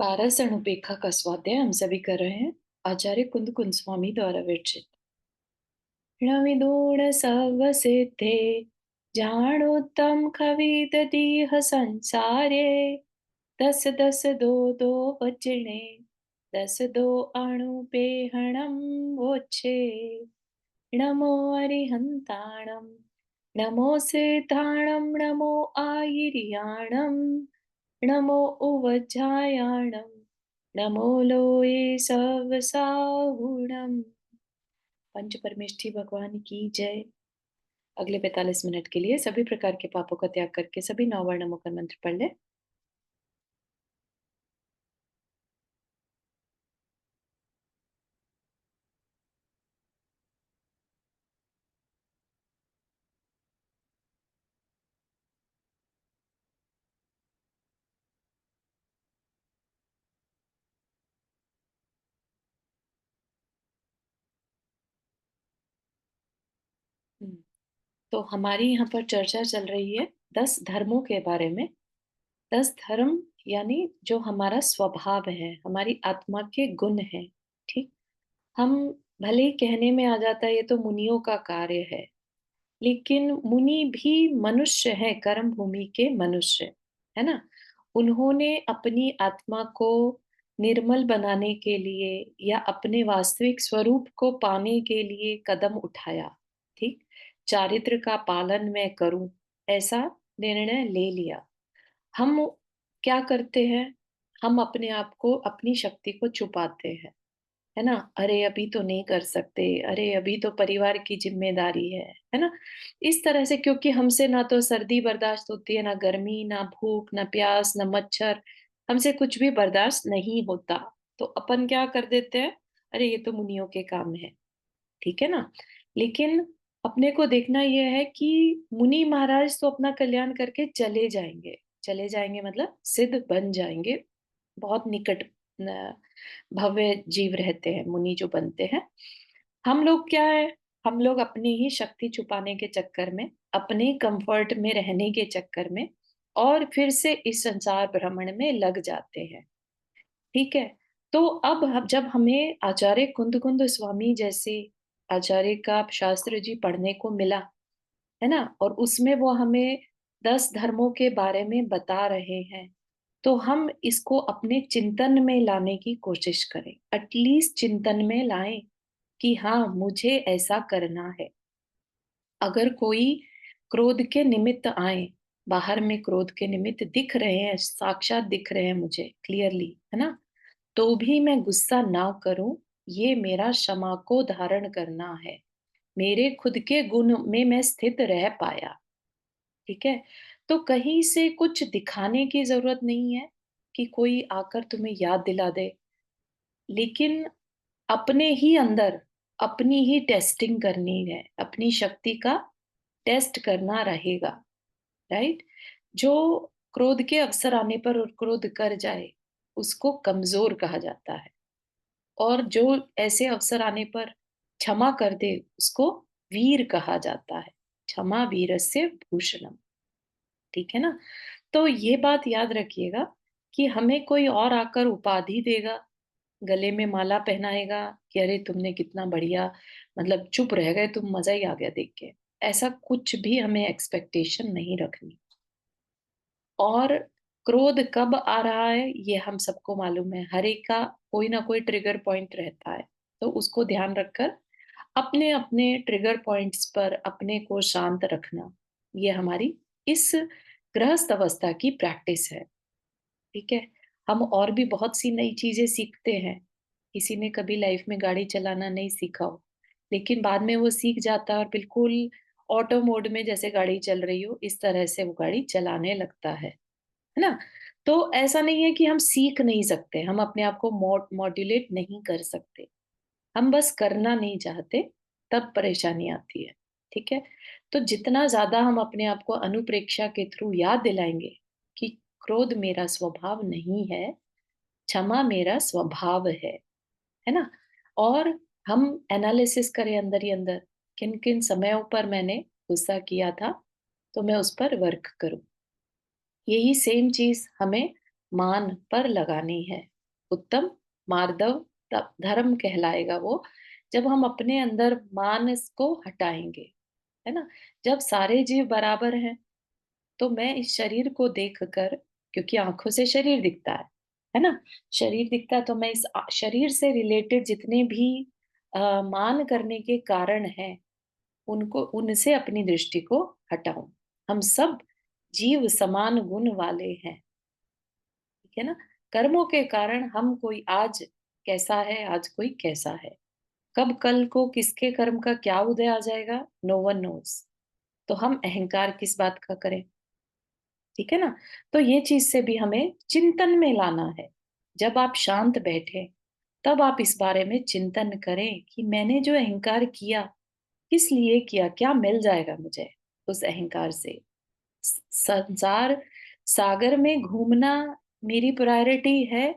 पारस अणुपेखा का स्वाध्याय हम सभी कर रहे हैं। आचार्य कुंद कुंद स्वामी द्वारा विरचित। णविदूढ़ सर्व सिद्धे जाणोत्तम खविद दीह संसारे। दस दस दो दो वज्रणे दस दो अणुपेहणम वोच्छे। नमो अरिहंताणम नमो सिद्धाणम नमो आयिर्याणम नमो उवज्जायाणम नमो लोये सवसाहुणम। पंच परमेष्ठी भगवान की जय। अगले 45 मिनट के लिए सभी प्रकार के पापों का त्याग करके सभी 9 वर्ण मुखर मंत्र पढ़ ले। हम्म, तो हमारी यहाँ पर चर्चा चल रही है 10 धर्मों के बारे में। 10 धर्म यानी जो हमारा स्वभाव है, हमारी आत्मा के गुण है। ठीक। हम भले ही कहने में आ जाता है ये तो मुनियों का कार्य है, लेकिन मुनि भी मनुष्य है, कर्म भूमि के मनुष्य, है ना। उन्होंने अपनी आत्मा को निर्मल बनाने के लिए या अपने वास्तविक स्वरूप को पाने के लिए कदम उठाया। ठीक। चारित्र का पालन मैं करूं, ऐसा निर्णय ले लिया। हम क्या करते हैं? हम अपने आप को, अपनी शक्ति को छुपाते हैं, है ना। अरे अभी तो नहीं कर सकते, अरे अभी तो परिवार की जिम्मेदारी है ना। इस तरह से, क्योंकि हमसे ना तो सर्दी बर्दाश्त होती है, ना गर्मी, ना भूख, ना प्यास, ना मच्छर, हमसे कुछ भी बर्दाश्त नहीं होता। तो अपन क्या कर देते हैं? अरे ये तो मुनियों के काम है, ठीक है ना। लेकिन अपने को देखना यह है कि मुनि महाराज तो अपना कल्याण करके चले जाएंगे। चले जाएंगे मतलब सिद्ध बन जाएंगे। बहुत निकट भव्य जीव रहते हैं मुनि जो बनते हैं। हम लोग क्या है? हम लोग अपनी ही शक्ति छुपाने के चक्कर में, अपने कंफर्ट में रहने के चक्कर में, और फिर से इस संसार भ्रमण में लग जाते हैं। ठीक है। तो अब जब हमें आचार्य कुंद कुंद स्वामी जैसे आचार्य का शास्त्र जी पढ़ने को मिला, है ना, और उसमें वो हमें 10 धर्मों के बारे में बता रहे हैं, तो हम इसको अपने चिंतन में लाने की कोशिश करें। एटलीस्ट चिंतन में लाएं कि हाँ, मुझे ऐसा करना है। अगर कोई क्रोध के निमित्त आए, बाहर में क्रोध के निमित्त दिख रहे हैं, साक्षात दिख रहे हैं मुझे क्लियरली, है ना, तो भी मैं गुस्सा ना करूं। ये मेरा क्षमा को धारण करना है। मेरे खुद के गुण में मैं स्थित रह पाया। ठीक है। तो कहीं से कुछ दिखाने की जरूरत नहीं है कि कोई आकर तुम्हें याद दिला दे, लेकिन अपने ही अंदर अपनी ही टेस्टिंग करनी है, अपनी शक्ति का टेस्ट करना रहेगा। राइट। जो क्रोध के अवसर आने पर और क्रोध कर जाए, उसको कमजोर कहा जाता है। और जो ऐसे अवसर आने पर क्षमा कर दे, उसको वीर कहा जाता है। क्षमा वीरस्य भूषणम। ठीक है ना। तो ये बात याद रखिएगा कि हमें कोई और आकर उपाधि देगा, गले में माला पहनाएगा कि अरे तुमने कितना बढ़िया, मतलब चुप रह गए तुम, मजा ही आ गया देख के, ऐसा कुछ भी हमें एक्सपेक्टेशन नहीं रखनी। और क्रोध कब आ रहा है ये हम सबको मालूम है, हर एक का कोई ना कोई ट्रिगर पॉइंट रहता है। तो उसको ध्यान रखकर अपने अपने ट्रिगर पॉइंट्स पर अपने को शांत रखना, ये हमारी इस गृहस्थ अवस्था की प्रैक्टिस है। ठीक है। हम और भी बहुत सी नई चीजें सीखते हैं। किसी ने कभी लाइफ में गाड़ी चलाना नहीं सीखा हो, लेकिन बाद में वो सीख जाता है और बिल्कुल ऑटो मोड में, जैसे गाड़ी चल रही हो इस तरह से वो गाड़ी चलाने लगता है ना। तो ऐसा नहीं है कि हम सीख नहीं सकते, हम अपने आप को मॉड्यूलेट नहीं कर सकते, हम बस करना नहीं चाहते, तब परेशानी आती है। ठीक है। तो जितना ज्यादा हम अपने आप को अनुप्रेक्षा के थ्रू याद दिलाएंगे कि क्रोध मेरा स्वभाव नहीं है, क्षमा मेरा स्वभाव है ना। और हम एनालिसिस करें अंदर ही अंदर, किन किन समयों पर मैंने गुस्सा किया था, तो मैं उस पर वर्क करूं। यही सेम चीज हमें मान पर लगानी है। उत्तम मार्दव धर्म कहलाएगा वो, जब हम अपने अंदर मान को हटाएंगे, है ना। जब सारे जीव बराबर हैं, तो मैं इस शरीर को देखकर, क्योंकि आंखों से शरीर दिखता है ना, शरीर दिखता है, तो मैं इस शरीर से रिलेटेड जितने भी मान करने के कारण हैं, उनको उनसे अपनी दृष्टि को हटाऊं। हम सब जीव समान गुण वाले हैं, ठीक है ना। कर्मों के कारण हम, कोई आज कैसा है, आज कोई कैसा है, कब कल को किसके कर्म का क्या उदय आ जाएगा, नो वन नोस। तो हम अहंकार किस बात का करें, ठीक है ना। तो ये चीज से भी हमें चिंतन में लाना है। जब आप शांत बैठे, तब आप इस बारे में चिंतन करें कि मैंने जो अहंकार किया, किस लिए किया, क्या मिल जाएगा मुझे उस अहंकार से। संसार सागर में घूमना मेरी प्रायोरिटी है,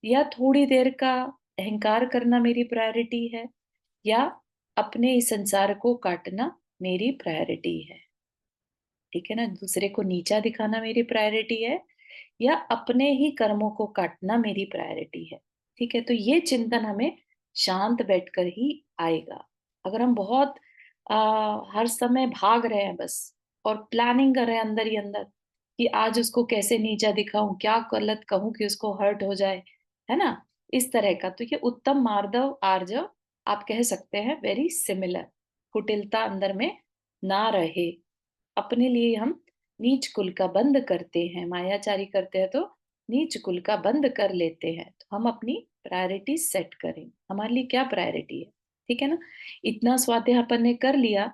या थोड़ी देर का अहंकार करना मेरी प्रायोरिटी है, या अपने इस संसार को काटना मेरी प्रायोरिटी है, ठीक है ना। दूसरे को नीचा दिखाना मेरी प्रायोरिटी है, या अपने ही कर्मों को काटना मेरी प्रायोरिटी है, ठीक है। तो ये चिंतन हमें शांत बैठकर ही आएगा। अगर हम बहुत हर समय भाग रहे हैं बस, और प्लानिंग कर रहे हैं अंदर ही अंदर कि आज उसको कैसे नीचा दिखाऊं, क्या गलत कहूं कि उसको हर्ट हो जाए, है ना, इस तरह का, तो ये उत्तम मार्दव आर्जव आप कह सकते हैं, वेरी सिमिलर। कुटिलता अंदर में ना रहे, अपने लिए हम नीच कुल का बंद करते हैं, मायाचारी करते हैं तो नीच कुल का बंद कर लेते हैं। तो हम अपनी प्रायोरिटी सेट करें, हमारे लिए क्या प्रायोरिटी है, ठीक है ना। इतना स्वाध्याय अपन ने कर लिया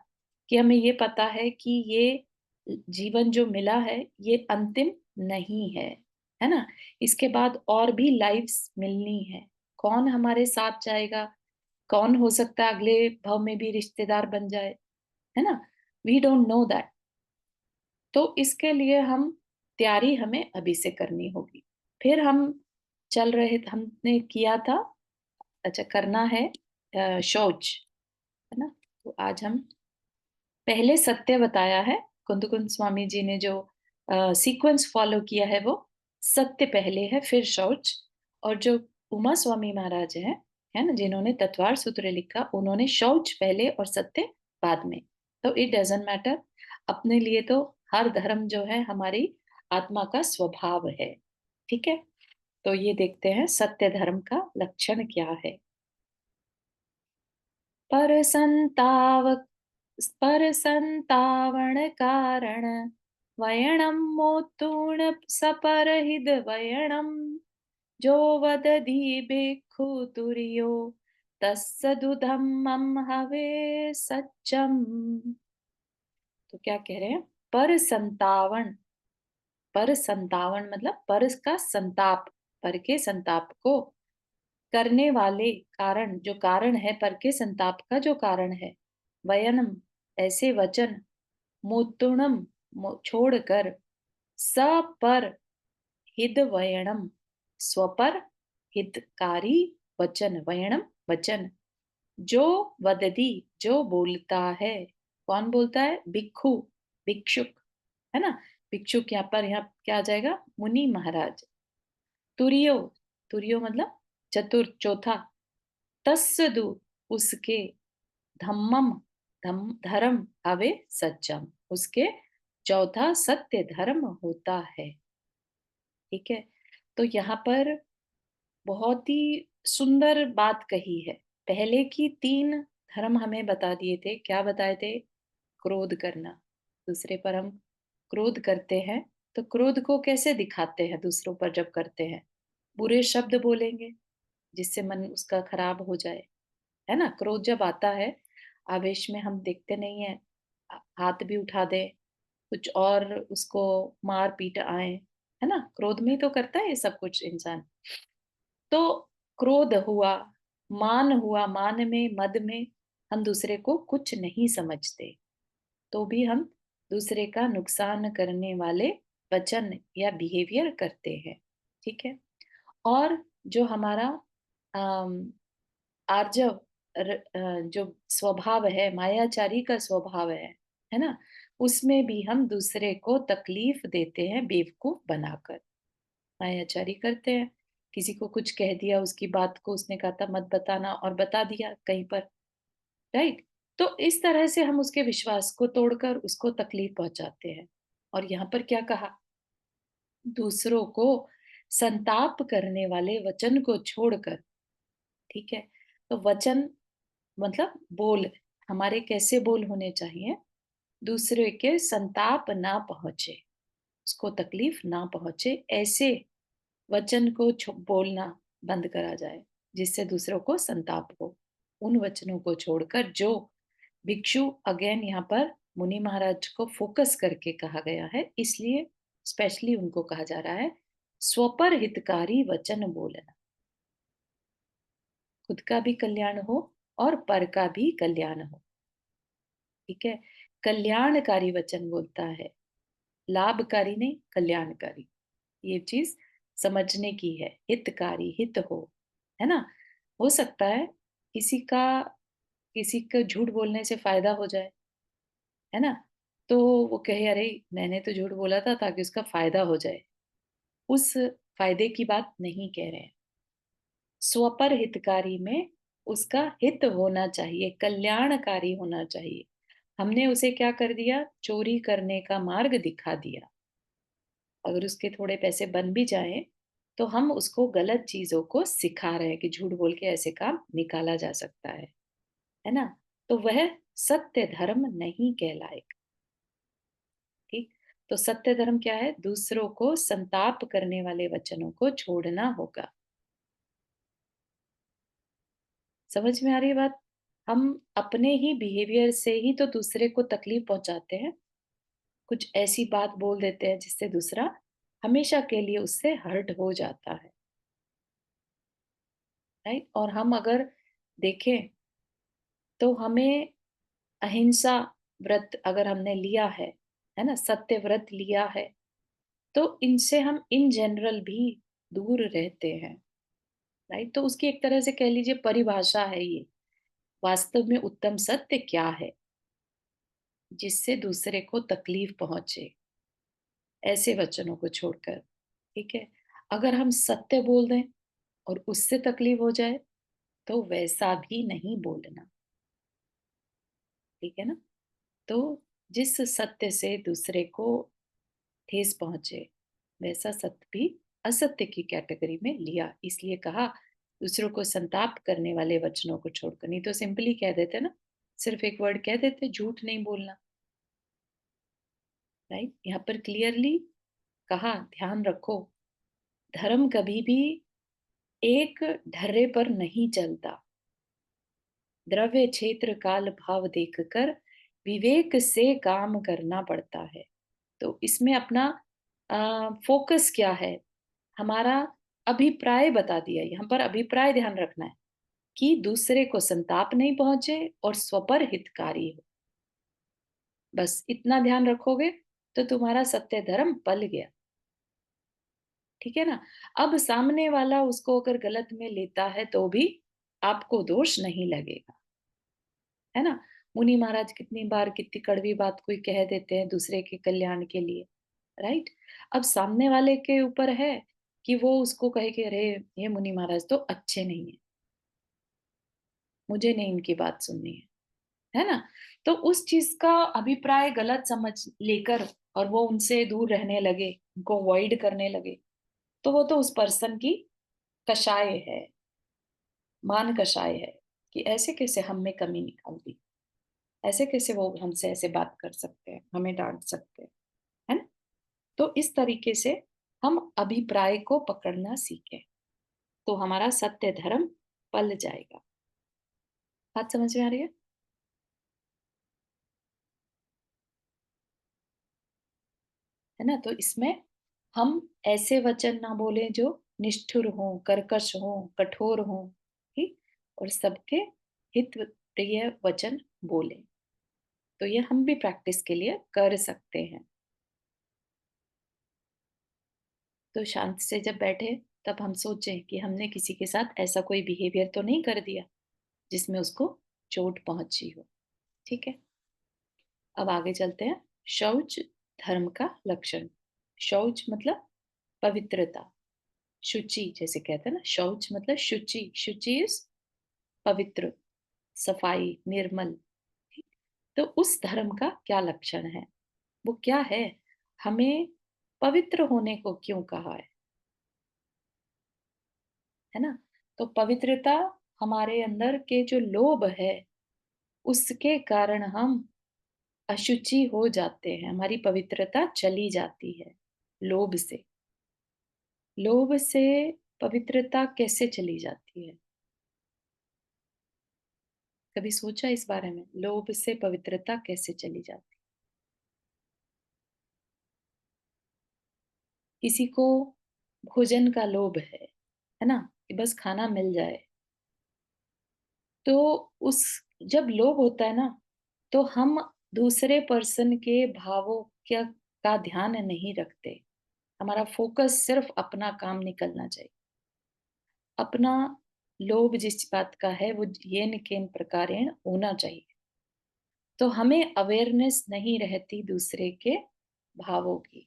कि हमें ये पता है कि ये जीवन जो मिला है ये अंतिम नहीं है ना। इसके बाद और भी लाइफ्स मिलनी है। कौन हमारे साथ जाएगा, कौन हो सकता है अगले भव में भी रिश्तेदार बन जाए, है ना, वी डोंट नो दैट। तो इसके लिए हम तैयारी हमें अभी से करनी होगी। फिर हम चल रहे, हमने किया था, अच्छा करना है शौच, है ना। तो आज हम पहले सत्य बताया है, कुंद कुंद स्वामी जी ने जो सीक्वेंस फॉलो किया है, वो सत्य पहले है फिर शौच। और जो उमा स्वामी महाराज है ना, जिन्होंने तत्वार सूत्र लिखा, उन्होंने शौच पहले और सत्य बाद में। तो इट डजेंट मैटर, अपने लिए तो हर धर्म जो है हमारी आत्मा का स्वभाव है, ठीक है। तो ये देखते हैं सत्य धर्म का लक्षण क्या है। पर संताव पर संतावण कारण वयणम मोतूण सपरहिद वयणम, जो वदधि भिक्खु तुर्यो तस्सदुधम्मं हवे सच्चम। तो क्या कह रहे हैं, पर संतावण, पर संतावण मतलब पर का संताप, पर के संताप को करने वाले कारण, जो कारण है पर के संताप का जो कारण है, वयनम ऐसे वचन, मुतुणम छोड़कर, सपर हित वयणम स्वपर हितकारी वचन, वयणम वचन, जो वदति जो बोलता है, कौन बोलता है, भिक्षु, भिक्षुक, है ना। भिक्षुक यहाँ पर, यहाँ क्या आ जाएगा, मुनि महाराज। तुरियो, तुरियो मतलब चतुर, चौथा। तस्सदु उसके, धम्मम धर्म, अवे सच्चम उसके, चौथा सत्य धर्म होता है, ठीक है। तो यहाँ पर बहुत ही सुंदर बात कही है। पहले की तीन धर्म हमें बता दिए थे, क्या बताए थे, क्रोध करना, दूसरे पर हम क्रोध करते हैं, तो क्रोध को कैसे दिखाते हैं दूसरों पर, जब करते हैं बुरे शब्द बोलेंगे जिससे मन उसका खराब हो जाए, है ना। क्रोध जब आता है, आवेश में हम देखते नहीं है, हाथ भी उठा दे, कुछ और उसको मार पीट आए, है ना, क्रोध में ही तो करता है ये सब कुछ इंसान। तो क्रोध हुआ, मान हुआ, मान में मद में हम दूसरे को कुछ नहीं समझते, तो भी हम दूसरे का नुकसान करने वाले वचन या बिहेवियर करते हैं, ठीक है। और जो हमारा अम, आर्जव जो स्वभाव है, मायाचारी का स्वभाव है ना, उसमें भी हम दूसरे को तकलीफ देते हैं बेवकूफ बनाकर, मायाचारी करते हैं। किसी को कुछ कह दिया, उसकी बात को उसने कहा था मत बताना और बता दिया कहीं पर, राइट? तो इस तरह से हम उसके विश्वास को तोड़कर उसको तकलीफ पहुंचाते हैं। और यहाँ पर क्या कहा? दूसरों को संताप करने वाले वचन को छोड़कर, ठीक है? तो वचन मतलब बोल, हमारे कैसे बोल होने चाहिए? दूसरे के संताप ना पहुंचे, उसको तकलीफ ना पहुंचे, ऐसे वचन को बोलना बंद करा जाए जिससे दूसरों को संताप हो। उन वचनों को छोड़कर जो भिक्षु, अगेन यहाँ पर मुनि महाराज को फोकस करके कहा गया है, इसलिए स्पेशली उनको कहा जा रहा है स्वपर हितकारी वचन बोलना। खुद का भी कल्याण हो और पर का भी कल्याण हो, ठीक है? कल्याणकारी वचन बोलता है, लाभकारी नहीं, कल्याणकारी। ये चीज समझने की है, हितकारी, हित हो, है ना? हो सकता है किसी का किसी को झूठ बोलने से फायदा हो जाए, है ना? तो वो कहे अरे मैंने तो झूठ बोला था ताकि उसका फायदा हो जाए, उस फायदे की बात नहीं कह रहे हैं। स्वपर हितकारी में उसका हित होना चाहिए, कल्याणकारी होना चाहिए। हमने उसे क्या कर दिया? चोरी करने का मार्ग दिखा दिया। अगर उसके थोड़े पैसे बन भी जाएं तो हम उसको गलत चीजों को सिखा रहे हैं कि झूठ बोल के ऐसे काम निकाला जा सकता है ना? तो वह सत्य धर्म नहीं कहलाएगा, ठीक? तो सत्य धर्म क्या है? दूसरों को संताप करने वाले वचनों को छोड़ना होगा। समझ में आ रही है बात? हम अपने ही बिहेवियर से ही तो दूसरे को तकलीफ पहुंचाते हैं। कुछ ऐसी बात बोल देते हैं जिससे दूसरा हमेशा के लिए उससे हर्ट हो जाता है, राइट? और हम अगर देखें तो हमें अहिंसा व्रत अगर हमने लिया है ना, सत्य व्रत लिया है, तो इनसे हम इन जनरल भी दूर रहते हैं, राइट? तो उसकी एक तरह से कह लीजिए परिभाषा है ये, वास्तव में उत्तम सत्य क्या है जिससे दूसरे को तकलीफ पहुंचे, ऐसे वचनों को छोड़कर, ठीक है? अगर हम सत्य बोल दें और उससे तकलीफ हो जाए तो वैसा भी नहीं बोलना, ठीक है ना? तो जिस सत्य से दूसरे को ठेस पहुंचे वैसा सत्य भी असत्य की कैटेगरी में लिया, इसलिए कहा दूसरों को संताप करने वाले वचनों को छोड़कर। नहीं तो सिंपली कह देते ना, सिर्फ एक वर्ड कह देते झूठ नहीं बोलना, राइट? यहाँ पर क्लियरली कहा, ध्यान रखो, धर्म कभी भी एक ढर्रे पर नहीं चलता। द्रव्य क्षेत्र काल भाव देखकर विवेक से काम करना पड़ता है। तो इसमें अपना फोकस क्या है? हमारा अभिप्राय बता दिया, यहाँ पर अभिप्राय ध्यान रखना है कि दूसरे को संताप नहीं पहुंचे और स्वपर हितकारी हो। बस इतना ध्यान रखोगे तो तुम्हारा सत्य धर्म पल गया, ठीक है ना? अब सामने वाला उसको अगर गलत में लेता है तो भी आपको दोष नहीं लगेगा, है ना? मुनि महाराज कितनी बार कितनी कड़वी बात कोई कह देते हैं दूसरे के कल्याण के लिए, राइट? अब सामने वाले के ऊपर है कि वो उसको कहे कि अरे ये मुनि महाराज तो अच्छे नहीं है, मुझे नहीं इनकी बात सुननी है ना? तो उस चीज का अभिप्राय गलत समझ लेकर और वो उनसे दूर रहने लगे, उनको अवॉइड करने लगे, तो वो तो उस पर्सन की कषाय है, मान कषाय है कि ऐसे कैसे हम में कमी निकाल दी, ऐसे कैसे वो हमसे ऐसे बात कर सकते हैं, हमें डांट सकते हैं, है ना? तो इस तरीके से हम अभिप्राय को पकड़ना सीखें तो हमारा सत्य धर्म पल जाएगा। बात समझ में आ रही है ना? तो इसमें हम ऐसे वचन ना बोले जो निष्ठुर हों, कर्कश हों, कठोर हों, ठीक? और सबके हित प्रिय वचन बोले। तो ये हम भी प्रैक्टिस के लिए कर सकते हैं। तो शांत से जब बैठे तब हम सोचें कि हमने किसी के साथ ऐसा कोई बिहेवियर तो नहीं कर दिया जिसमें उसको चोट पहुंची हो, ठीक है? अब आगे चलते हैं। शौच धर्म का लक्षण। शौच मतलब पवित्रता। शुचि जैसे कहते हैं ना, शौच मतलब शुचि, शुचि इज पवित्र, सफाई, निर्मल। ठीक? तो उस धर्म का क्या लक्षण है? वो क्या है? हमें पवित्र होने को क्यों कहा है ना? तो पवित्रता हमारे अंदर के जो लोभ है, उसके कारण हम अशुचि हो जाते हैं, हमारी पवित्रता चली जाती है लोभ से। लोभ से पवित्रता कैसे चली जाती है? कभी सोचा इस बारे में? लोभ से पवित्रता कैसे चली जाती है? किसी को भोजन का लोभ है ना? कि बस खाना मिल जाए। तो उस जब लोभ होता है ना, तो हम दूसरे पर्सन के भावों क्या का ध्यान नहीं रखते। हमारा फोकस सिर्फ अपना काम निकलना चाहिए। अपना लोभ जिस बात का है वो येन केन प्रकारेण होना चाहिए। तो हमें अवेयरनेस नहीं रहती दूसरे के भावों की।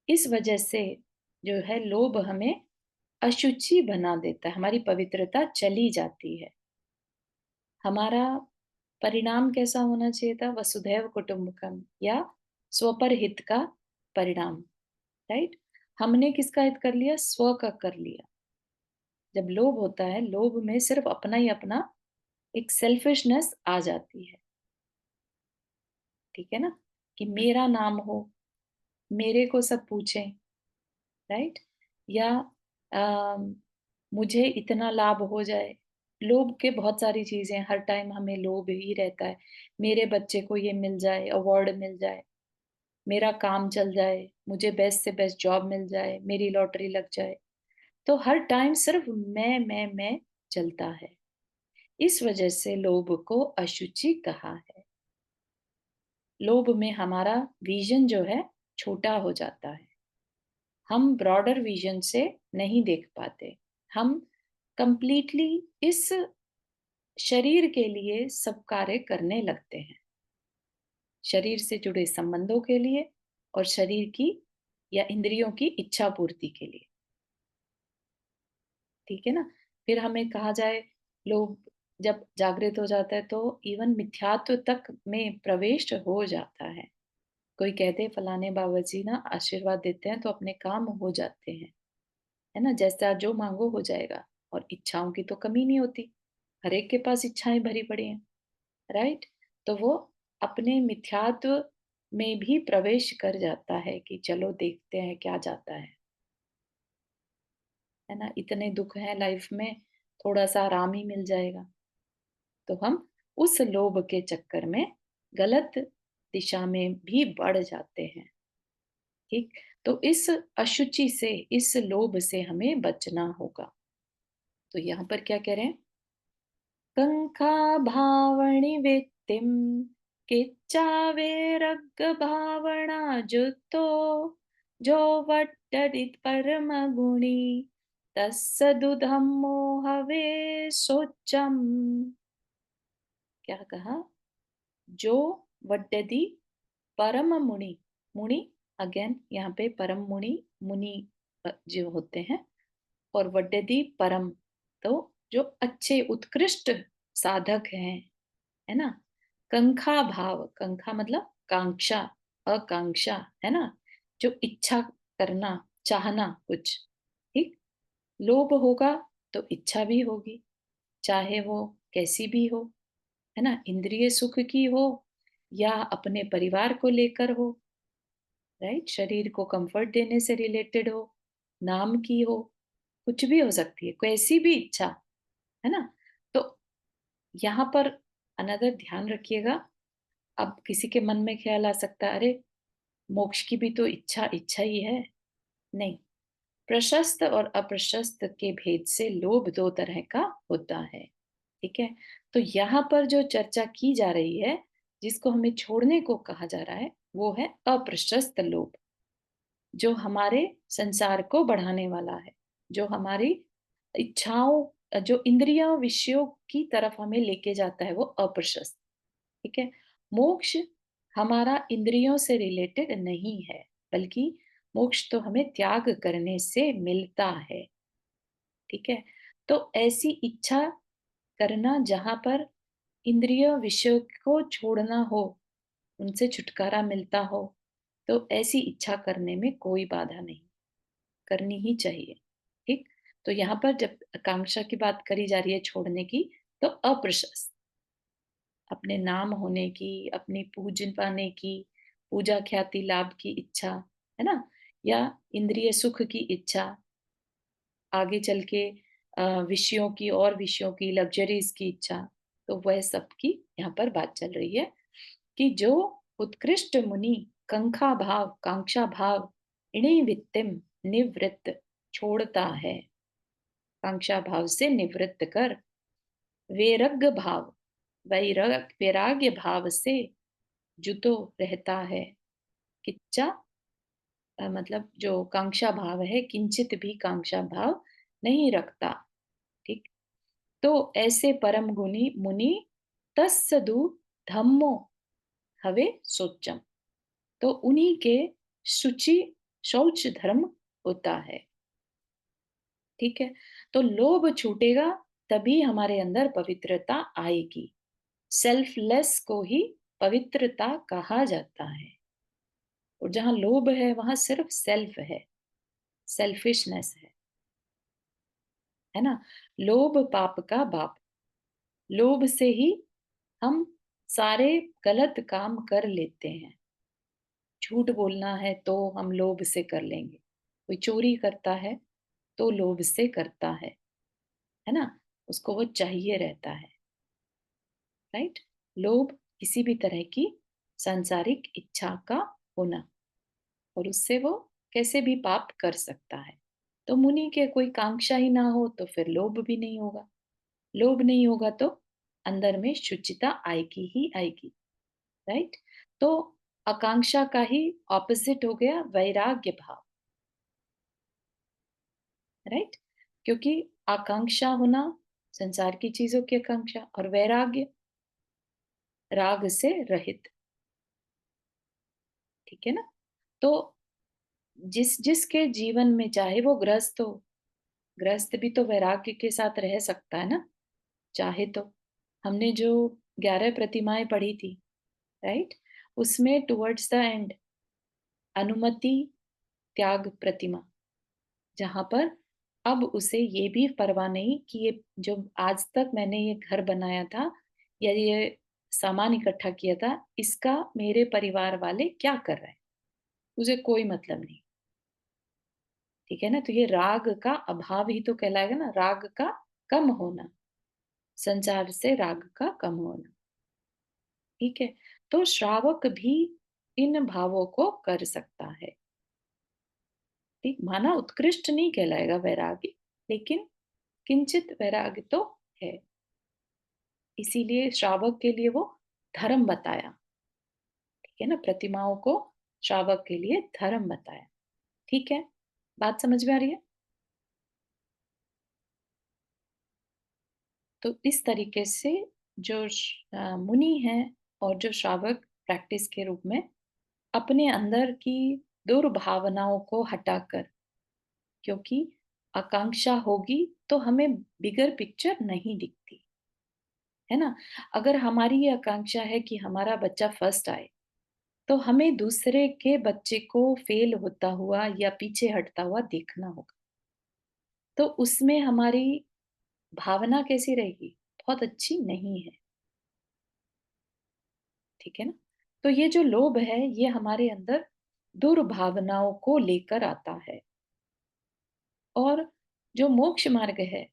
इस वजह से जो है लोभ हमें अशुचि बना देता है, हमारी पवित्रता चली जाती है। हमारा परिणाम कैसा होना चाहिए था? वसुधैव कुटुंबकम या स्वपर हित का परिणाम, राइट? हमने किसका हित कर लिया? स्व का कर लिया। जब लोभ होता है, लोभ में सिर्फ अपना ही अपना एक सेल्फिशनेस आ जाती है, ठीक है ना? कि मेरा नाम हो, मेरे को सब पूछें, राइट? या मुझे इतना लाभ हो जाए। लोभ के बहुत सारी चीजें, हर टाइम हमें लोभ ही रहता है। मेरे बच्चे को ये मिल जाए, अवार्ड मिल जाए, मेरा काम चल जाए, मुझे बेस्ट से बेस्ट जॉब मिल जाए, मेरी लॉटरी लग जाए। तो हर टाइम सिर्फ मैं चलता है। इस वजह से लोभ को अशुचि कहा है। लोभ में हमारा विजन जो है छोटा हो जाता है। हम ब्रॉडर विजन से नहीं देख पाते। हम कंप्लीटली इस शरीर के लिए सब कार्य करने लगते हैं, शरीर से जुड़े संबंधों के लिए और शरीर की या इंद्रियों की इच्छा पूर्ति के लिए, ठीक है ना? फिर हमें कहा जाए, लोग जब जागृत हो जाता है तो इवन मिथ्यात्व तक में प्रवेश हो जाता है। कोई कहते हैं फलाने बाबा जी ना आशीर्वाद देते हैं तो अपने काम हो जाते हैं, है ना? जैसा जो मांगो हो जाएगा। और इच्छाओं की तो कमी नहीं होती, हर एक के पास इच्छाएं भरी पड़ी हैं, राइट? तो वो अपने मिथ्यात्व में भी प्रवेश कर जाता है कि चलो देखते हैं क्या जाता है ना? इतने दुख हैं लाइफ में, थोड़ा सा आराम ही मिल जाएगा। तो हम उस लोभ के चक्कर में गलत दिशा में भी बढ़ जाते हैं, ठीक? तो इस अशुचि से, इस लोभ से हमें बचना होगा। तो यहाँ पर क्या कह रहे हैं? कंका भावणी वित्तिम किच्चावेरग भावना जुतो जो वट्टदित परम गुणी तस्सदुधम मोहवे सोचम। क्या कहा? जो वड्डदी परम मुनि, मुनि अगेन यहाँ पे परम मुनि, मुनि जो होते हैं, और वड्डदी परम, तो जो अच्छे उत्कृष्ट साधक हैं, है ना? कंखा भाव, कंखा मतलब कांक्षा, आकांक्षा, है ना? जो इच्छा करना, चाहना कुछ, ठीक? लोभ होगा तो इच्छा भी होगी, चाहे वो कैसी भी हो, है ना? इंद्रिय सुख की हो या अपने परिवार को लेकर हो, राइट? शरीर को कंफर्ट देने से रिलेटेड हो, नाम की हो, कुछ भी हो सकती है, कैसी भी इच्छा, है ना? तो यहाँ पर अनदर ध्यान रखिएगा। अब किसी के मन में ख्याल आ सकता है, अरे मोक्ष की भी तो इच्छा इच्छा ही है। नहीं, प्रशस्त और अप्रशस्त के भेद से लोभ दो तरह का होता है, ठीक है? तो यहाँ पर जो चर्चा की जा रही है, जिसको हमें छोड़ने को कहा जा रहा है, वो है अप्रशस्त लोभ, जो हमारे संसार को बढ़ाने वाला है, जो हमारी इच्छाओं, जो इंद्रियों विषयों की तरफ हमें लेके जाता है, वो अप्रशस्त, ठीक है? मोक्ष हमारा इंद्रियों से रिलेटेड नहीं है, बल्कि मोक्ष तो हमें त्याग करने से मिलता है। ठीक है? तो ऐसी इच्छा करना जहाँ पर इंद्रिय विषयों को छोड़ना हो, उनसे छुटकारा मिलता हो, तो ऐसी इच्छा करने में कोई बाधा नहीं, करनी ही चाहिए। ठीक? तो यहाँ पर जब आकांक्षा की बात करी जा रही है छोड़ने की, तो अप्रशस्त, अपने नाम होने की, अपनी पूजन पाने की, पूजा ख्याति लाभ की इच्छा, है ना? या इंद्रिय सुख की इच्छा, आगे चल के विषयों की और विषयों की, लग्जरीज की इच्छा, तो वह सब की यहाँ पर बात चल रही है कि जो उत्कृष्ट मुनि कंखा भाव, कांक्षा भाव, इणे वित्तिम निवृत्त छोड़ता है, कांक्षा भाव से निवृत्त कर वैराग्य भाव, वैराग्य भाव से जुतो रहता है। किच्चा मतलब जो कांक्षा भाव है, किंचित भी कांक्षा भाव नहीं रखता। ठीक? तो ऐसे परम गुणी मुनि तस्सदु धम्मो हवे सोचम, तो उन्हीं के शुचि शौच धर्म होता है। ठीक है? तो लोभ छूटेगा, तभी हमारे अंदर पवित्रता आएगी। सेल्फलेस को ही पवित्रता कहा जाता है। और जहां लोभ है वहां सिर्फ सेल्फ है, सेल्फिशनेस है ना? लोभ पाप का बाप। लोभ से ही हम सारे गलत काम कर लेते हैं। झूठ बोलना है तो हम लोभ से कर लेंगे। कोई चोरी करता है तो लोभ से करता है ना? उसको वो चाहिए रहता है, राइट? लोभ किसी भी तरह की सांसारिक इच्छा का होना, और उससे वो कैसे भी पाप कर सकता है। तो मुनि के कोई कांक्षा ही ना हो तो फिर लोभ भी नहीं होगा। लोभ नहीं होगा तो अंदर में शुचिता आएगी ही आएगी, राइट? तो आकांक्षा का ही ऑपोजिट हो गया वैराग्य भाव, राइट? क्योंकि आकांक्षा होना संसार की चीजों की आकांक्षा, और वैराग्य राग से रहित। ठीक है ना? तो जिस जिसके जीवन में, चाहे वो गृहस्थ हो, गृहस्थ भी तो वैराग्य के साथ रह सकता है ना, चाहे तो। हमने जो 11 प्रतिमाएं पढ़ी थी, राइट, उसमें टुवर्ड्स द एंड अनुमति त्याग प्रतिमा, जहां पर अब उसे ये भी परवाह नहीं कि ये जो आज तक मैंने ये घर बनाया था या ये सामान इकट्ठा किया था, इसका मेरे परिवार वाले क्या कर रहे हैं, उसे कोई मतलब नहीं। ठीक है ना? तो ये राग का अभाव ही तो कहलाएगा ना, राग का कम होना, संसार से राग का कम होना। ठीक है? तो श्रावक भी इन भावों को कर सकता है। ठीक, माना उत्कृष्ट नहीं कहलाएगा वैराग्य, लेकिन किंचित वैराग्य तो है। इसीलिए श्रावक के लिए वो धर्म बताया। ठीक है ना? प्रतिमाओं को श्रावक के लिए धर्म बताया। ठीक है? बात समझ में आ रही है? तो इस तरीके से जो मुनि है और जो श्रावक प्रैक्टिस के रूप में अपने अंदर की दुर्भावनाओं को हटाकर, क्योंकि आकांक्षा होगी तो हमें बिगर पिक्चर नहीं दिखती, है ना? अगर हमारी ये आकांक्षा है कि हमारा बच्चा फर्स्ट आए, तो हमें दूसरे के बच्चे को फेल होता हुआ या पीछे हटता हुआ देखना होगा। तो उसमें हमारी भावना कैसी रहेगी? बहुत अच्छी नहीं है। ठीक है ना? तो ये जो लोभ है, ये हमारे अंदर दुर्भावनाओं को लेकर आता है। और जो मोक्ष मार्ग है,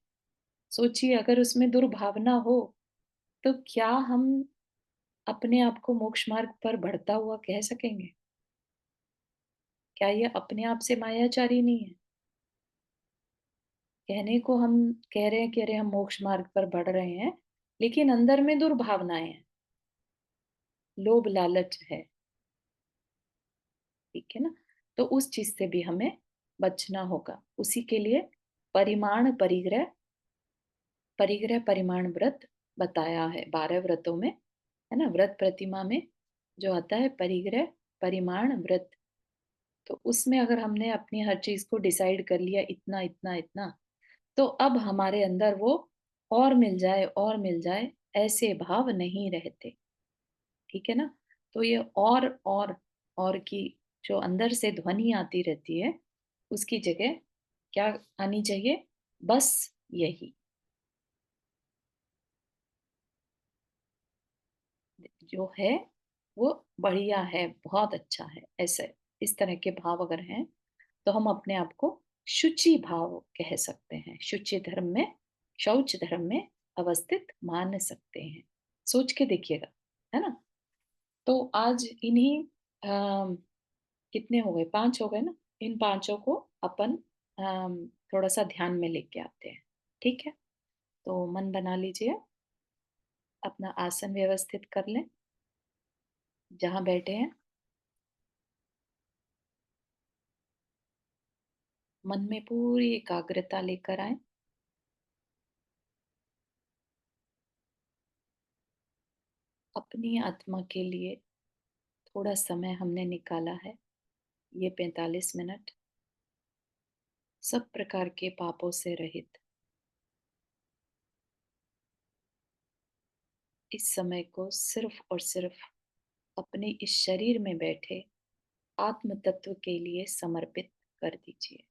सोचिए अगर उसमें दुर्भावना हो, तो क्या हम अपने आप को मोक्ष मार्ग पर बढ़ता हुआ कह सकेंगे? क्या ये अपने आप से मायाचारी नहीं है? कहने को हम कह रहे हैं कि अरे हम मोक्ष मार्ग पर बढ़ रहे हैं, लेकिन अंदर में दुर्भावनाएं हैं, लोभ लालच है। ठीक है ना? तो उस चीज से भी हमें बचना होगा। उसी के लिए परिमाण परिग्रह, परिग्रह परिमाण व्रत बताया है 12 व्रतों में, है ना? व्रत प्रतिमा में जो आता है परिग्रह परिमाण व्रत, तो उसमें अगर हमने अपनी हर चीज़ को डिसाइड कर लिया इतना, इतना, इतना, तो अब हमारे अंदर वो और मिल जाए, ऐसे भाव नहीं रहते, ठीक है ना? तो ये और की जो अंदर से ध्वनि आती रहती है, उसकी जगह क्या आनी चाहिए? बस यही, जो है वो बढ़िया है, बहुत अच्छा है, ऐसे इस तरह के भाव अगर हैं, तो हम अपने आप को शुचि भाव कह सकते हैं। शुचि धर्म में, शौच धर्म में अवस्थित मान सकते हैं। सोच के देखिएगा, है ना? तो आज इन्हीं कितने हो गए? 5 हो गए ना? इन पांचों को अपन थोड़ा सा ध्यान में लेके आते हैं, ठीक है? तो मन बना लीजिए, अपना आसन व्यवस्थित कर लें, जहाँ बैठे हैं। मन में पूरी एकाग्रता लेकर आए। अपनी आत्मा के लिए थोड़ा समय हमने निकाला है, ये 45 मिनट, सब प्रकार के पापों से रहित। इस समय को सिर्फ और सिर्फ अपने इस शरीर में बैठे आत्म तत्व के लिए समर्पित कर दीजिए।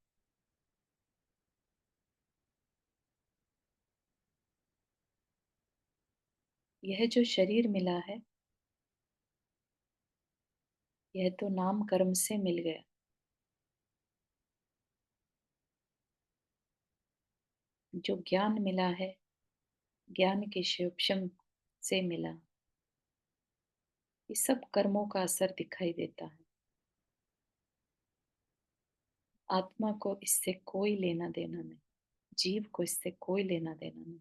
यह जो शरीर मिला है, यह तो नाम कर्म से मिल गया। जो ज्ञान मिला है, ज्ञान के शिवक्षम से मिला। ये सब कर्मों का असर दिखाई देता है। आत्मा को इससे कोई लेना देना नहीं, जीव को इससे कोई लेना देना नहीं।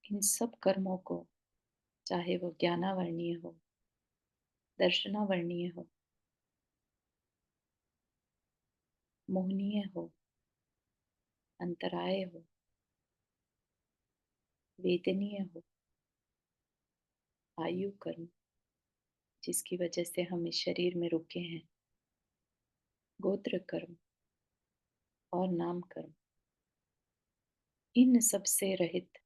इन सब कर्मों को, चाहे वो ज्ञानावर्णीय हो, दर्शनावर्णीय हो, मोहनीय हो, अंतराय हो, वेदनीय हो, आयु कर्म, जिसकी वजह से हम इस शरीर में रुके हैं, गोत्र कर्म और नाम कर्म, इन सब से रहित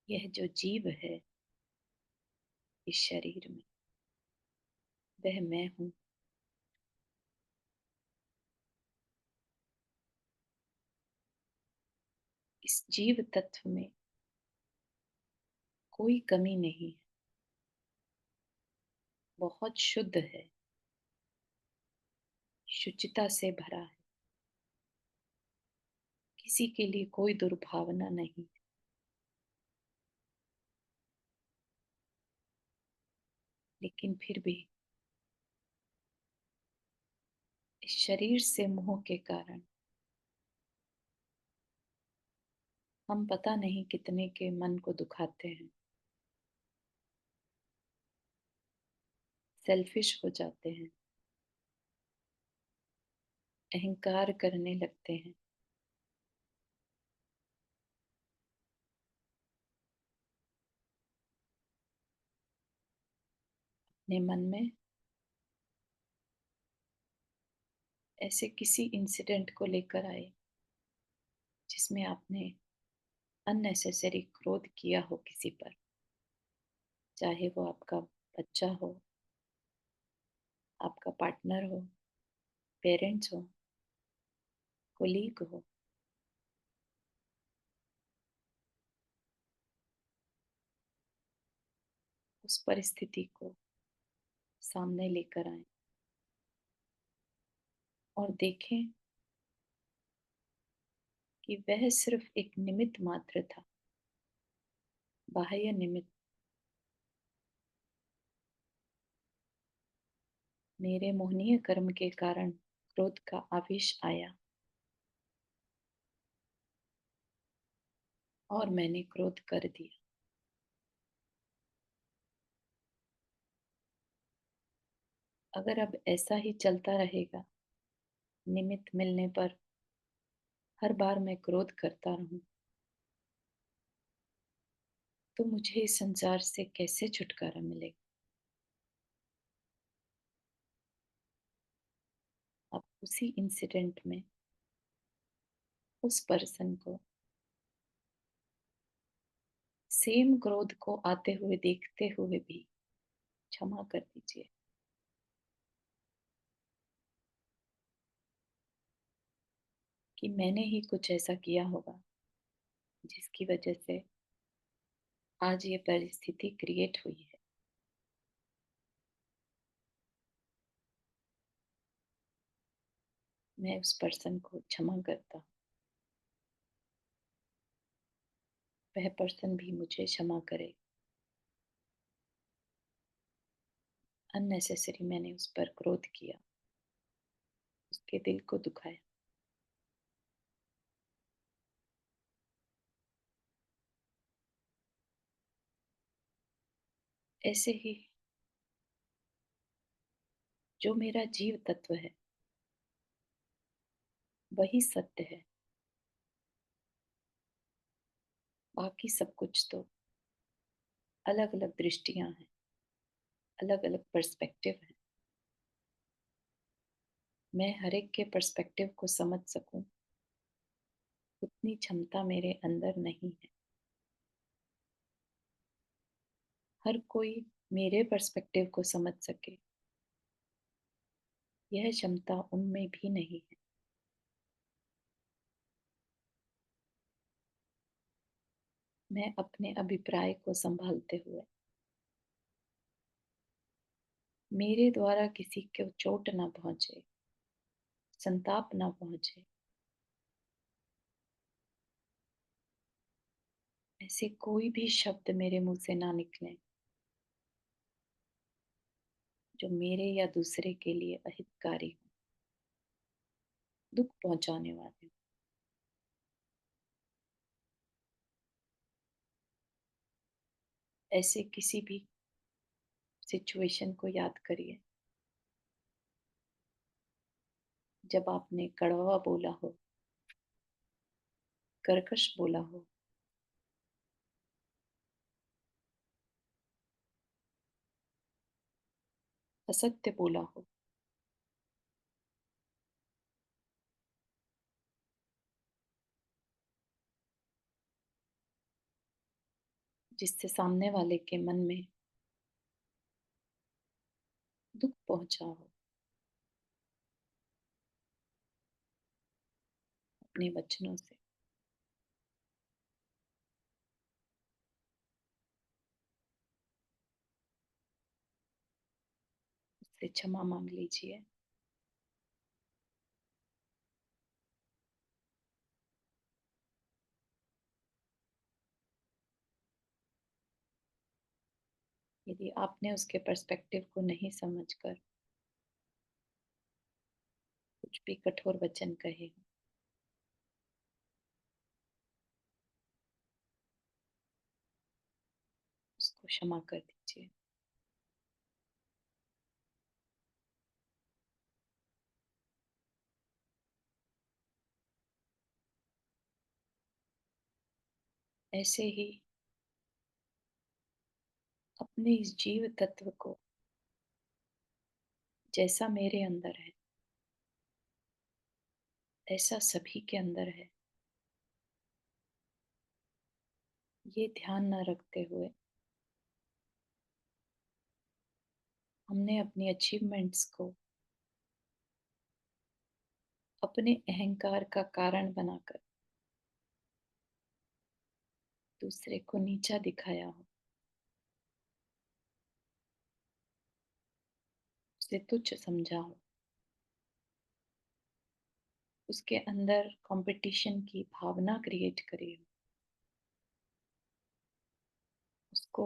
यह जो जीव है इस शरीर में, वह मैं हूँ। इस जीव तत्व में कोई कमी नहीं है, बहुत शुद्ध है, शुचिता से भरा है, किसी के लिए कोई दुर्भावना नहीं। लेकिन फिर भी इस शरीर से मोह के कारण हम पता नहीं कितने के मन को दुखाते हैं, सेल्फिश हो जाते हैं, अहंकार करने लगते हैं। अपने मन में ऐसे किसी इंसिडेंट को लेकर आए जिसमें आपने अननेसेसरी क्रोध किया हो किसी पर, चाहे वो आपका बच्चा हो, आपका पार्टनर हो, पेरेंट्स हो, कोलीग हो। उस परिस्थिति को सामने लेकर आए और देखें कि वह सिर्फ एक निमित्त मात्र था, बाह्य निमित्त। मेरे मोहनीय कर्म के कारण क्रोध का आवेश आया और मैंने क्रोध कर दिया। अगर अब ऐसा ही चलता रहेगा, निमित्त मिलने पर हर बार मैं क्रोध करता रहूं, तो मुझे इस संसार से कैसे छुटकारा मिलेगा? अब उसी इंसिडेंट में उस पर्सन को सेम क्रोध को आते हुए देखते हुए भी क्षमा कर दीजिए कि मैंने ही कुछ ऐसा किया होगा जिसकी वजह से आज ये परिस्थिति क्रिएट हुई है। मैं उस पर्सन को क्षमा करता हूँ, वह पर्सन भी मुझे क्षमा करे। अननेसेसरी मैंने उस पर क्रोध किया, उसके दिल को दुखाया। ऐसे ही जो मेरा जीव तत्व है वही सत्य है, बाकी सब कुछ तो अलग अलग दृष्टियां हैं, अलग अलग पर्सपेक्टिव है। मैं हर एक के पर्सपेक्टिव को समझ सकूं उतनी क्षमता मेरे अंदर नहीं है। हर कोई मेरे पर्सपेक्टिव को समझ सके यह क्षमता उनमें भी नहीं है। मैं अपने अभिप्राय को संभालते हुए मेरे द्वारा किसी को चोट ना पहुंचे, संताप ना पहुंचे, ऐसे कोई भी शब्द मेरे मुंह से ना निकले जो मेरे या दूसरे के लिए अहितकारी हो, दुख पहुंचाने वाले हो। ऐसे किसी भी सिचुएशन को याद करिए जब आपने कड़वा बोला हो, कर्कश बोला हो, असत्य बोला हो, जिससे सामने वाले के मन में दुख पहुंचा हो। अपने वचनों से उससे क्षमा मांग लीजिए। यदि आपने उसके पर्सपेक्टिव को नहीं समझकर कुछ भी कठोर वचन कहे हो, उसको क्षमा कर दीजिए। ऐसे ही अपने इस जीव तत्व को जैसा मेरे अंदर है ऐसा सभी के अंदर है, ये ध्यान न रखते हुए हमने अपनी अचीवमेंट्स को अपने अहंकार का कारण बनाकर दूसरे को नीचा दिखाया हो, उसे तुच्छ समझा हो, उसके अंदर कंपटीशन की भावना क्रिएट करी हो, उसको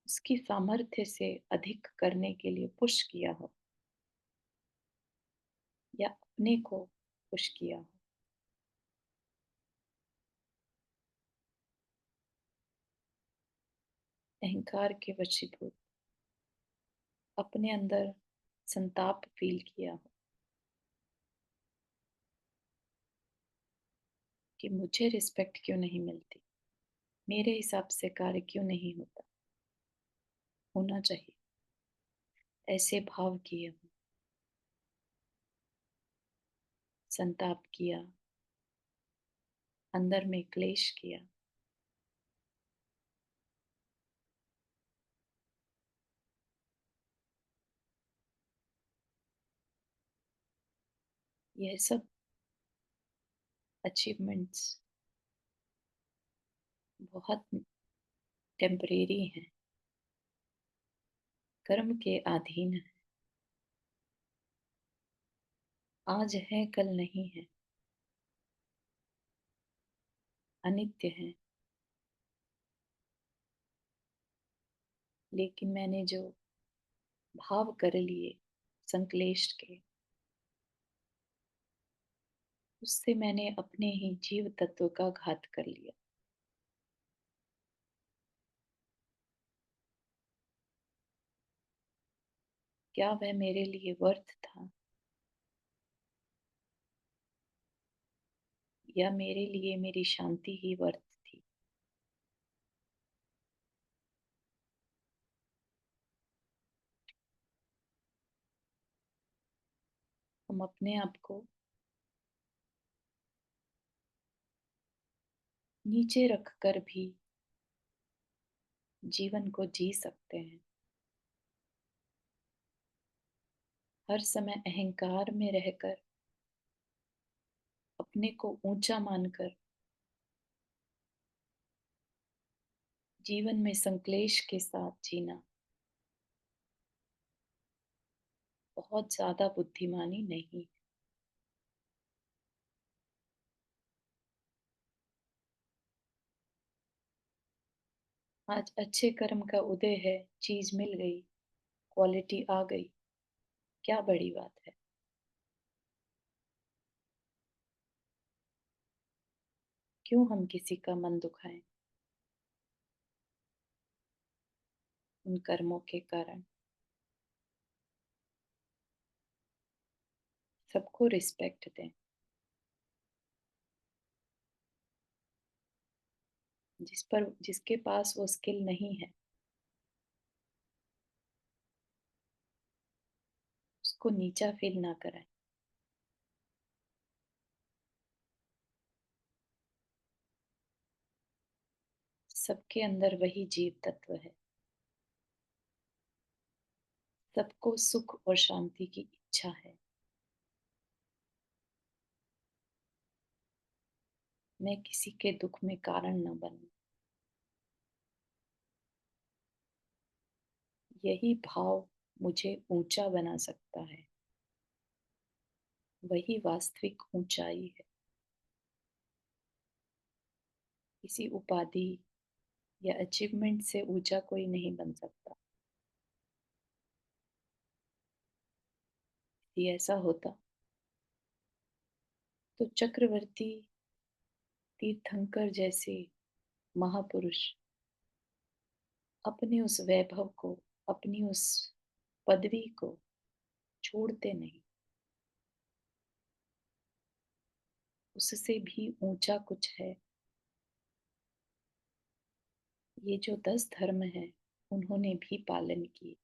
उसकी सामर्थ्य से अधिक करने के लिए पुश किया हो या अपने को पुश किया हो, अहंकार के वशीभूत अपने अंदर संताप फील किया हो कि मुझे रिस्पेक्ट क्यों नहीं मिलती, मेरे हिसाब से कार्य क्यों नहीं होता? होना चाहिए। ऐसे भाव किए हो, संताप किया, अंदर में क्लेश किया, यह सब अचीवमेंट्स बहुत टेम्परेरी हैं, कर्म के अधीन है। आज है कल नहीं है, अनित्य है। लेकिन मैंने जो भाव कर लिए संश्लेष के, उससे मैंने अपने ही जीव तत्व का घात कर लिया। क्या वह मेरे लिए वर्थ था, या मेरे लिए मेरी शांति ही वर्थ थी? हम अपने आप को नीचे रख कर भी जीवन को जी सकते हैं। हर समय अहंकार में रहकर, अपने को ऊंचा मानकर, जीवन में संक्लेश के साथ जीना बहुत ज्यादा बुद्धिमानी नहीं। आज अच्छे कर्म का उदय है, चीज मिल गई, क्वालिटी आ गई, क्या बड़ी बात है? क्यों हम किसी का मन दुखाएं उन कर्मों के कारण? सबको रिस्पेक्ट दें। जिसके पास वो स्किल नहीं है, उसको नीचा फील ना कराएं। सबके अंदर वही जीव तत्व है। सबको सुख और शांति की इच्छा है। मैं किसी के दुख में कारण न बनूं। यही भाव मुझे ऊंचा बना सकता है। वही वास्तविक ऊंचाई है। किसी उपाधि या अचीवमेंट से ऊंचा कोई नहीं बन सकता। यदि ऐसा होता तो चक्रवर्ती तीर्थंकर जैसे महापुरुष अपने उस वैभव को, अपनी उस पदवी को छोड़ते नहीं। उससे भी ऊंचा कुछ है। ये जो 10 धर्म है, उन्होंने भी पालन किए।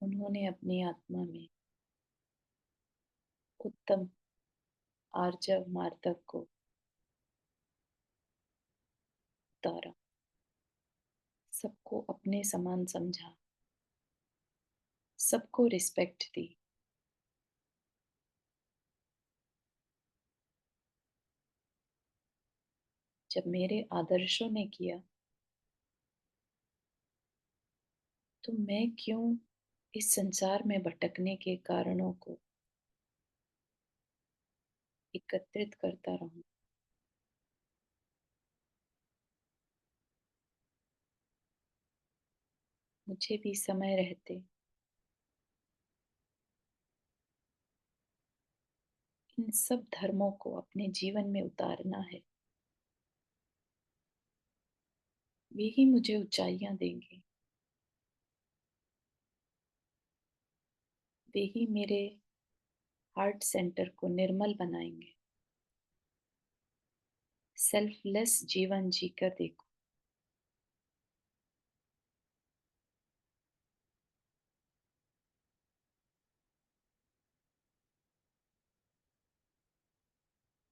उन्होंने अपनी आत्मा में उत्तम आर्जव मार्दव को उतारा। सबको अपने समान समझा। सबको रिस्पेक्ट दी। जब मेरे आदर्शों ने किया, तो मैं क्यों इस संसार में भटकने के कारणों को एकत्रित करता रहूं? मुझे भी समय रहते इन सब धर्मों को अपने जीवन में उतारना है। वे ही मुझे ऊंचाइयां देंगे। वे ही मेरे हार्ट सेंटर को निर्मल बनाएंगे। सेल्फलेस जीवन जीकर देखो।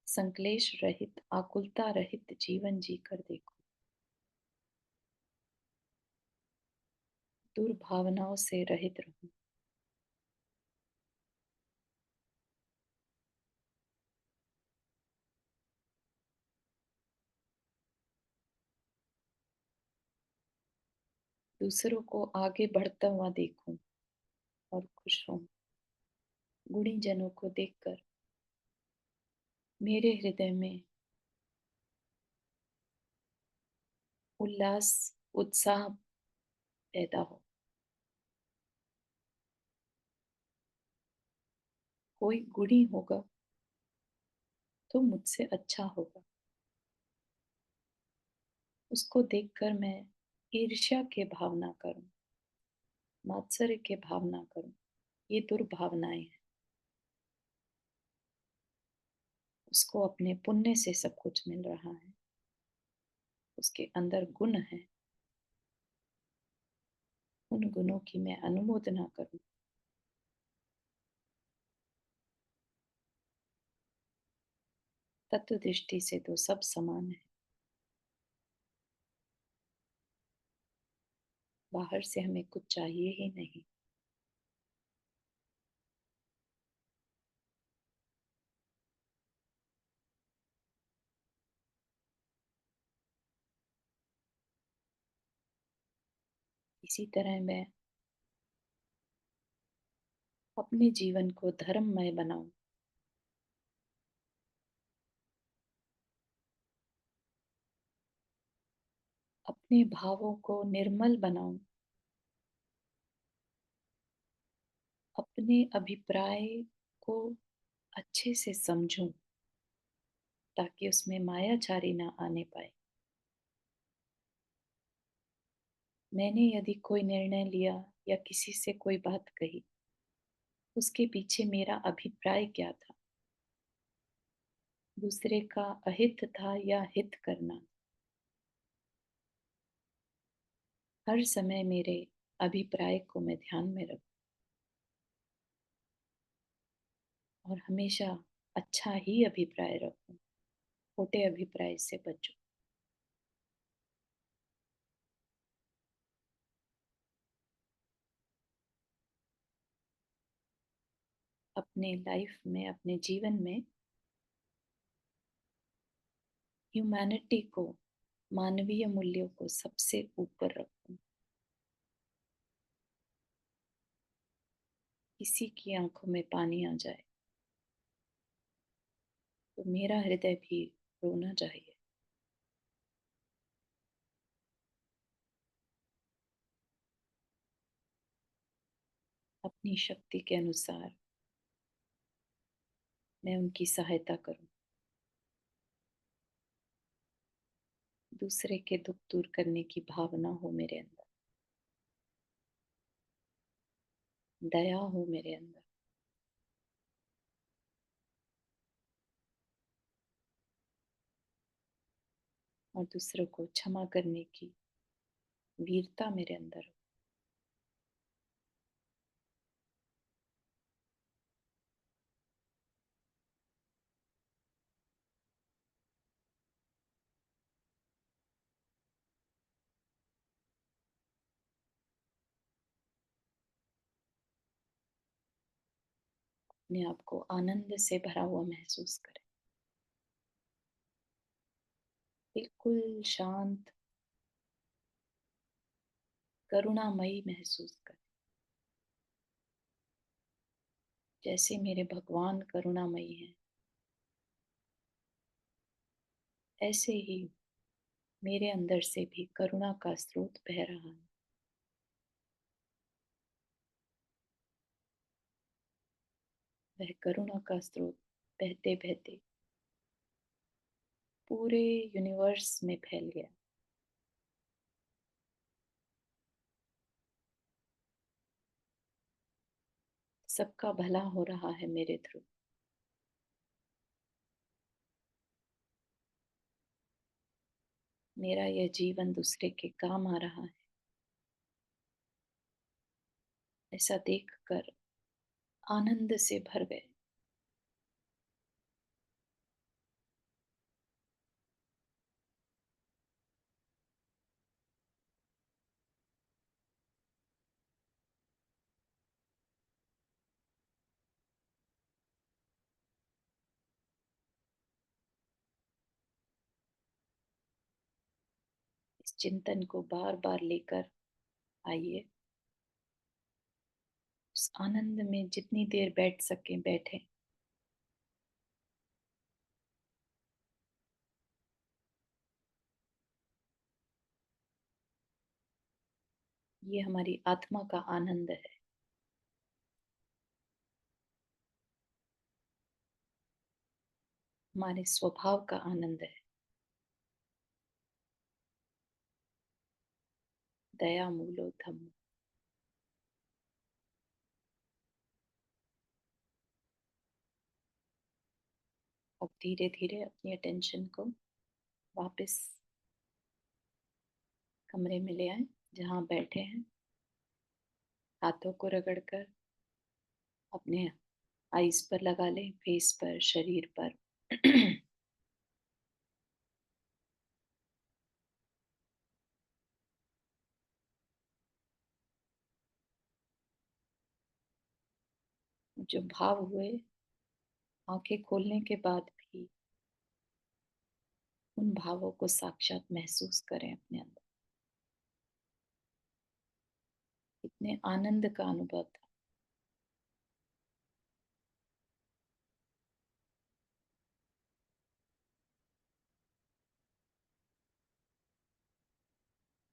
संक्लेश रहित, आकुलता रहित जीवन जीकर देखो। दुर्भावनाओं से रहित रहो। दूसरों को आगे बढ़ता हुआ देखो और खुश हो। गुणी जनों को देखकर मेरे हृदय में उल्लास, उत्साह पैदा हो। कोई गुणी होगा तो मुझसे अच्छा होगा। उसको देखकर मैं ईर्ष्या के भावना करूं, मात्सर्य के भावना करूं। ये दुर्भावनाएं हैं। उसको अपने पुण्य से सब कुछ मिल रहा है। उसके अंदर गुण है। उन गुणों की मैं अनुमोदना करूं। तत्व दृष्टि से तो सब समान है। बाहर से हमें कुछ चाहिए ही नहीं। इसी तरह मैं अपने जीवन को धर्ममय बनाऊं। अपने भावों को निर्मल बनाऊं। अपने अभिप्राय को अच्छे से समझूं ताकि उसमें मायाचारी ना आने पाए। मैंने यदि कोई निर्णय लिया या किसी से कोई बात कही, उसके पीछे मेरा अभिप्राय क्या था? दूसरे का अहित था या हित करना? हर समय मेरे अभिप्राय को मैं ध्यान में रखूं और हमेशा अच्छा ही अभिप्राय रखूं। खोटे अभिप्राय से बचूं। अपने लाइफ में, अपने जीवन में ह्यूमैनिटी को, मानवीय मूल्यों को सबसे ऊपर रखूं। किसी की आंखों में पानी आ जाए तो मेरा हृदय भी रोना चाहिए। अपनी शक्ति के अनुसार मैं उनकी सहायता करूं। दूसरे के दुख दूर करने की भावना हो मेरे अंदर। दया हो मेरे अंदर। और दूसरों को क्षमा करने की वीरता मेरे अंदर हो। अपने आप को आनंद से भरा हुआ महसूस करें। बिल्कुल शांत, करुणामयी महसूस करें। जैसे मेरे भगवान करुणामयी हैं, ऐसे ही मेरे अंदर से भी करुणा का स्रोत बह रहा है। वह करुणा का स्रोत बहते बहते पूरे यूनिवर्स में फैल गया। सबका भला हो रहा है मेरे थ्रू। मेरा यह जीवन दूसरे के काम आ रहा है, ऐसा देखकर आनंद से भर गए। इस चिंतन को बार बार लेकर आइए। उस आनंद में जितनी देर बैठ सके बैठे। ये हमारी आत्मा का आनंद है। हमारे स्वभाव का आनंद है। दया मूलो धम्म। अब धीरे धीरे अपनी अटेंशन को वापस कमरे में ले आए जहाँ बैठे हैं। हाथों को रगड़कर अपने आईज पर लगा लें, फेस पर, शरीर पर। जो भाव हुए आंखें खोलने के बाद भी उन भावों को साक्षात महसूस करें अपने अंदर। इतने आनंद का अनुभव था।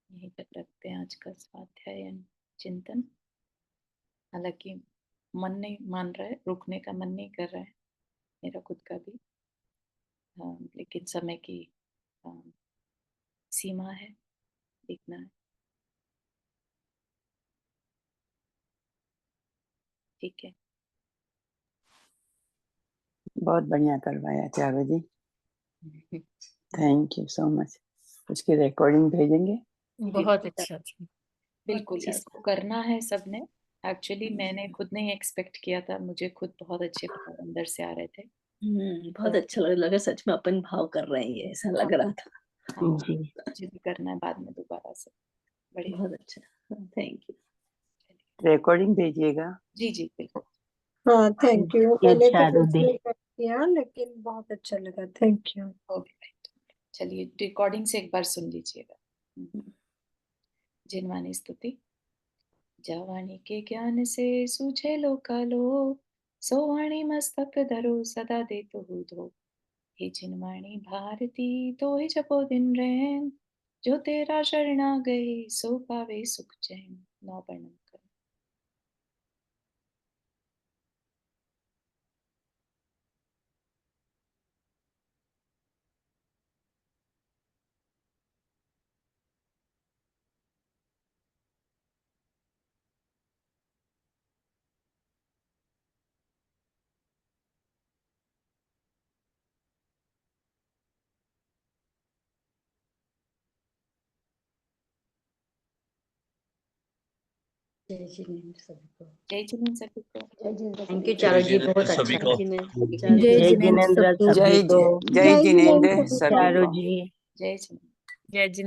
यहीं तक रखते हैं आज का स्वाध्याय चिंतन। हालांकि मन नहीं मान रहा है, रुकने का मन नहीं कर रहा है मेरा खुद का भी। लेकिन समय की सीमा है, देखना है। ठीक है। बहुत बढ़िया करवाया चारू जी, थैंक यू सो मच। उसकी रिकॉर्डिंग भेजेंगे? बहुत अच्छा। बिल्कुल, इसको करना है सबने। एक्चुअली मैंने खुद नहीं एक्सपेक्ट किया था, मुझे खुद बहुत अच्छे भाव अंदर से आ रहे थे। बहुत अच्छा लगा सच में अपन भाव कर रहे हैं, ये ऐसा लग रहा था। हाँ जी, मुझे भी करना है बाद में दोबारा से। बढ़िया, बहुत अच्छा, थैंक यू। रिकॉर्डिंग भेजिएगा। जी जी बिल्कुल। हाँ थैंक यू। मैंने तो चारू कुछ दी। नहीं किया लेकिन बहुत अच्छा लगा, थैंक यू। ओके, चलिए रिकॉर्डिंग से एक बार सुन लीजिएगा। जिनवानी स्तुति। जवानी के ज्ञान से सूझे लोकालोक, सोवाणी मस्तक धरो सदा दे तो दो। हे जिनवाणी भारती तो ही जपो दिन रैन, जो तेरा शरणा गए सो पावे सुख चैन। नौ वर्णन करो। जय जिनेंद्र सभी को। जय जिनेंद्र सभी को। थैंक यू चारू जी, बहुत अच्छा सभी था। को। जय जिनेंद्र सभी को। जय जिनेंद्र जय सभी जिनेंद्र को। सभी को। चारू जी। जय जिनेंद्र। जय जिनेंद्र।